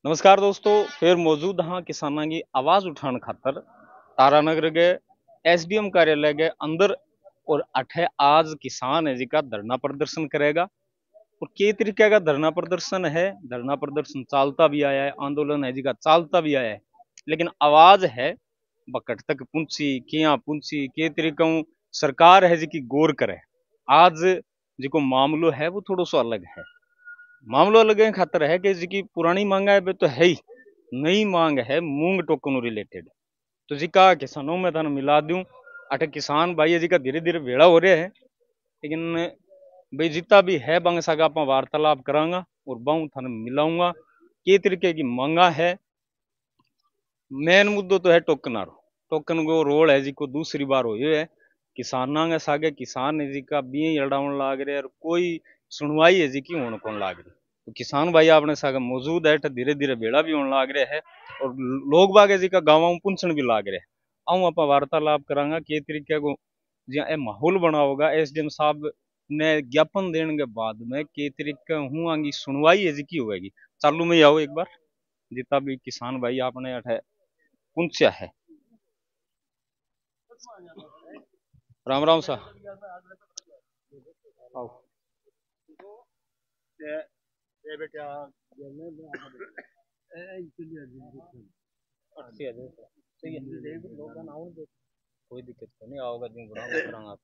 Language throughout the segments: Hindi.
नमस्कार दोस्तों, फिर मौजूद हाँ किसानां की आवाज उठाने खातर तारानगर के एसडीएम कार्यालय के अंदर। और अठे आज किसान है जी का धरना प्रदर्शन करेगा। और के तरीके का धरना प्रदर्शन है, धरना प्रदर्शन चालता भी आया है, आंदोलन है जी का चालता भी आया है, लेकिन आवाज है बकट तक पूंची किया पूंची के तरीका सरकार है जी की गौर करे। आज जी को मामलो है वो थोड़ा सा अलग है। मामलो अलग है खातर है कि जी की पुरानी मांगा है वे तो है ही, नई मांग है मूंग टोकन रिलेटेड। तो जी का किसानों में थाने मिला दूं, अटे किसान भाई है जी का धीरे धीरे भेड़ा हो रहे हैं, लेकिन भाई जितना भी है बंग सागा आप वार्तालाप करांगा और बहु थाने मिलाऊंगा के तरीके की मांगा है। मेन मुद्दो तो है टोकन आरो, टोकन को रोल है जी को दूसरी बार हो है। किसाना के सागे किसान है जी का बी लड़ाउन लाग रहे और कोई सुनवाई है जी की होने कौन लाग रही। तो किसान भाई आपने सागे मौजूद है, धीरे धीरे बेड़ा भी होने लाग रहे है और लोग बाग है जी का गाँव में पुंछण भी लाग रहे हैं। आऊँ आप वार्तालाप करांगा के तरीके को जिया ए माहौल बना होगा। एसडीएम साहब ने ज्ञापन देने के बाद में के तरीके हूँ आंगी सुनवाई है जी की होगी। चालू में ही आओ एक बार, जितना भी किसान भाई आपने अठे पुंछया है। राम राम सा आओ। कोई दिक्कत तो नहीं आओगा दिन बुरा आप।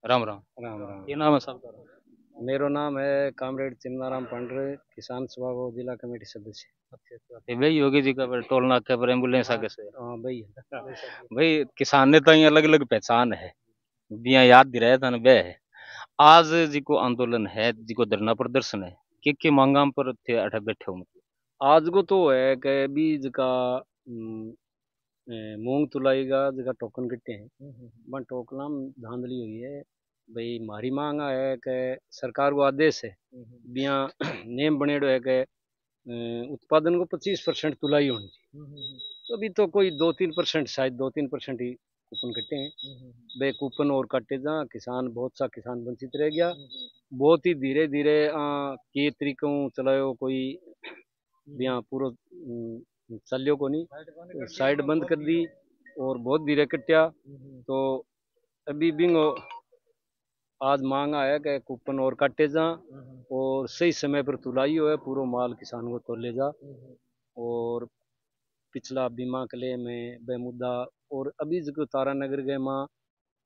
राम राम। राम राम। ये नाम है सबका। मेरो नाम है कामरेड चिमनाराम पांडरे, किसान सभा वो जिला कमेटी सदस्य। अच्छा अच्छा, ते भाई योगी जी का टोल नाके पर एम्बुलेंस आके से हाँ भाई। भाई किसान ने तो ये अलग अलग पहचान है, बिया याद दिलाया था बे है। आज जी को आंदोलन है, जी को धरना प्रदर्शन है, के मांगा पर थे अठे बैठे हो मतलब। आज को तो है कि बीज का मूंग तुलाई का जगह टोकन कितने हैं, बन टोकना में धांधली हुई है। भाई मारी मांग है कि सरकार को आदेश है बिया नेम बनेडो है कि उत्पादन को 25% तुलाई होनी चाहिए। तो अभी तो कोई 2-3%, शायद 2-3% ही कूपन कटे हैं। बे कूपन और कटे जा किसान, बहुत सा किसान वंचित रह गया। बहुत ही धीरे धीरे के तरीकों चलायो कोई बिया पूरा चलियो को नहीं, साइड बंद कर दी और बहुत धीरे कटिया। तो अभी बिंगो आज मांगा है कि कूपन और काटे जा और सही समय पर तुलाई हो है, पूरा माल किसान को तोले जा। और पिछला बीमा कले में बेमुद्दा और अभी जो तारानगर गए माँ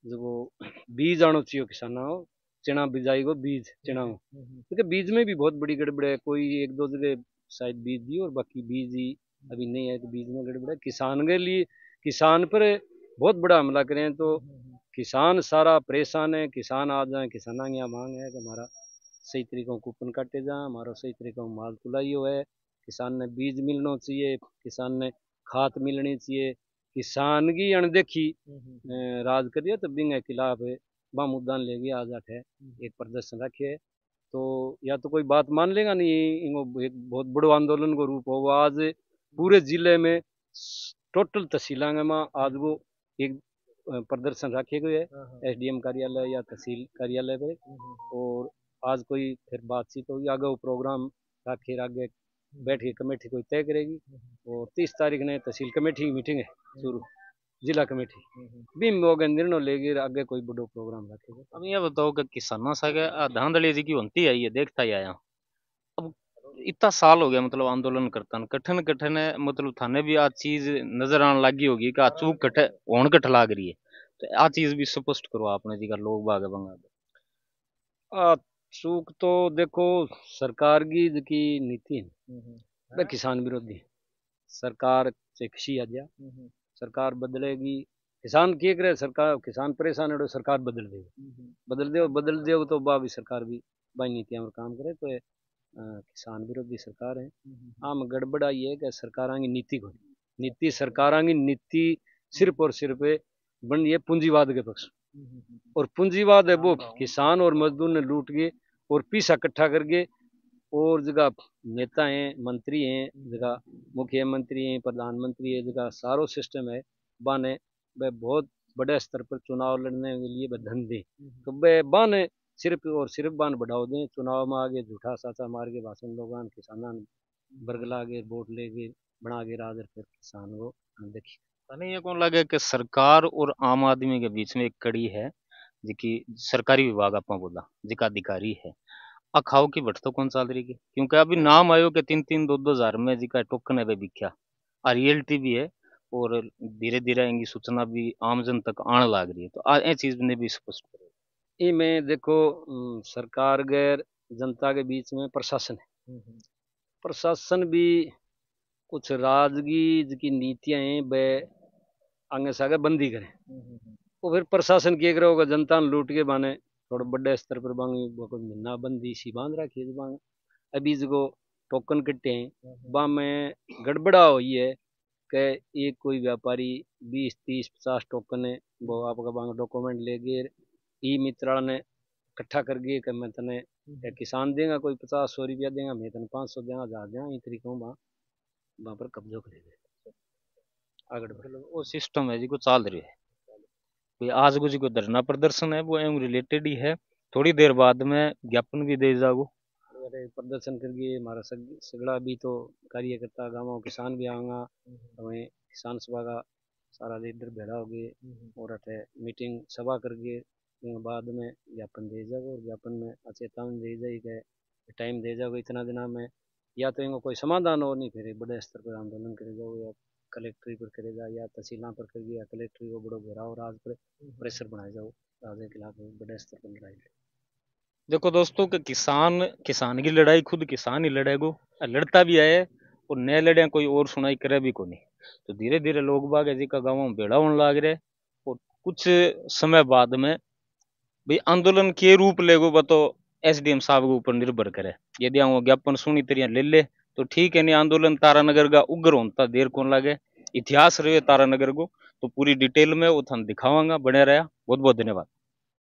जो बीज आनो चाहिए किसाना हो, चना बिजाई को बीज चना हो, क्योंकि बीज में भी बहुत बड़ी गड़बड़ है। कोई एक दो जगह शायद बीज दी और बाकी बीज ही अभी नहीं है, तो बीज में गड़बड़ है। किसान के लिए किसान पर बहुत बड़ा हमला करें तो किसान सारा परेशान है। किसान आ जाए, किसाना की यहाँ मांग है कि हमारा सही तरीकों कूपन काटे जाए, हमारा सही तरीकों माल तुलाई हो है। किसान ने बीज मिलना चाहिए, किसान ने खाद मिलनी चाहिए। किसान की अनदेखी राज करिए तो बिंग के खिलाफ बा मुद्दा लेगी आज है एक प्रदर्शन रखे। तो या तो कोई बात मान लेगा नहीं, इनको एक बहुत बड़ो आंदोलन को रूप होगा आज पूरे जिले में। टोटल तहसीलों में आज वो एक प्रदर्शन रखे गए है एसडीएम कार्यालय या तहसील कार्यालय पे। और आज कोई फिर बातचीत होगी, आगे वो प्रोग्राम रखे आगे बैठ के कमेटी कोई तय करेगी। और 30 तारीख ने तहसील कमेटी की मीटिंग है शुरू, जिला कमेटी भी लोग निर्णय लेगी, आगे कोई बड़ो प्रोग्राम रखेगा। अब ये बताओ कि किसाना सागे धांधली जी की होती है, ये देखता ही आया। अब इतना साल हो गया मतलब आंदोलन करता न, कठिन कठिन है मतलब थाने भी आ चीज नजर आने लगी होगी कि आ चूक कटे होन कट लाग रही है। तो आ चीज भी स्पष्ट करो आपने जी का लोग बाग बंगा। चूक तो देखो, सरकार की नीति है वह किसान विरोधी है। सरकार से खुशी आ गया, सरकार बदलेगी। किसान क्या करे, सरकार किसान परेशान है तो सरकार बदल देगी, बदल दे तो बा भी सरकार भी बाई नीतियां में काम करे। तो ये किसान विरोधी सरकार है। आम गड़बड़ आई है कि सरकार की नीति को, नीति सरकार की नीति सिर्फ और सिर्फ बन ये पूंजीवाद के पक्ष। और पूंजीवाद है वो किसान और मजदूर ने लूट के और पैसा इकट्ठा करके। और जगह नेता हैं, मंत्री हैं, जगह मुख्यमंत्री हैं, प्रधानमंत्री है, जगह सारो सिस्टम है बाने वह बहुत बड़े स्तर पर चुनाव लड़ने के लिए वह धन दें। तो वह बाने सिर्फ और सिर्फ बान बढ़ाओ दें, चुनाव में आगे झूठा साचा मार के भाषण लोग किसान बरगला के वोट लेके बना के राज फिर किसान को देखी। नहीं ये कौन लगे कि सरकार और आम आदमी के बीच में एक कड़ी है जिकी सरकारी विभाग आपा बोला जिका अधिकारी है अखाओ की भट्ट तो कौन चाल रही है क्योंकि अभी नाम आयो के 3-3 2-2 हजार में जिका टोकन है वे बिख्या और रियलिटी भी है और धीरे धीरे इनकी सूचना भी आम जन तक आने लग रही है तो ये चीज ने भी स्पष्ट करें। ये में देखो सरकार गैर जनता के बीच में प्रशासन है। प्रशासन भी कुछ राजगी की नीतियां हैं वे आगे से आगे बंदी करें। वो फिर प्रशासन क्या करे होगा जनता ने लूट के बाने थोड़ा बड़े स्तर पर बांगी कोई महीना बंदी सी बांध रखी है बांग अभी जो टोकन कटे हैं बा में गड़बड़ा हुई है कि एक कोई व्यापारी 20-30-50 टोकन है वो आपका बांग डॉक्यूमेंट ले गए ई मित्र ने इकट्ठा कर गए कि मैं तने किसान देगा कोई 50-100 रुपया देगा मैं तने 500 देगा 1000 देगा ये तरीकों वहां पर कब्जा करेगा आगे वो सिस्टम है जी को चाल रही है कोई आज को जी को धरना प्रदर्शन है वो एम रिलेटेड ही है थोड़ी देर बाद में ज्ञापन भी दे जाओ अरे प्रदर्शन करके हमारा सगड़ा भी तो कार्यकर्ता गाँव किसान भी आऊँगा हमें किसान सभा का सारा लीडर भेड़ा हो गए और अठे मीटिंग सभा करके बाद में ज्ञापन दे जाओ और ज्ञापन में चेतावनी दे जाए कि टाइम दे जाओ इतना दिना में या तो इनको कोई समाधान हो नहीं फिर बड़े स्तर पर आंदोलन करे जाओ या कलेक्ट्री पर करेगा या तहसीलों पर करेगी या कलेक्ट्री को बड़ो घेराव राज पर प्रेशर बनाए जाओ राज के खिलाफ बड़े स्तर पर लड़ाई। देखो दोस्तों कि किसान किसान की लड़ाई खुद किसान ही लड़ेगो लड़ता भी आए और नए लड़े कोई और सुनाई करे भी को नहीं तो धीरे धीरे लोग बाग जी का गाँव में बेड़ा होने लग रहे और कुछ समय बाद में भाई आंदोलन के रूप लेगो वो तो एसडीएम साहब के ऊपर निर्भर करे यदि वो ज्ञापन सुनी तरह ले ले तो ठीक है नहीं आंदोलन तारानगर का उग्र होता देर कौन लगे इतिहास रहे तारानगर को तो पूरी डिटेल में वो थान दिखावांगा बने रहा बहुत बहुत धन्यवाद।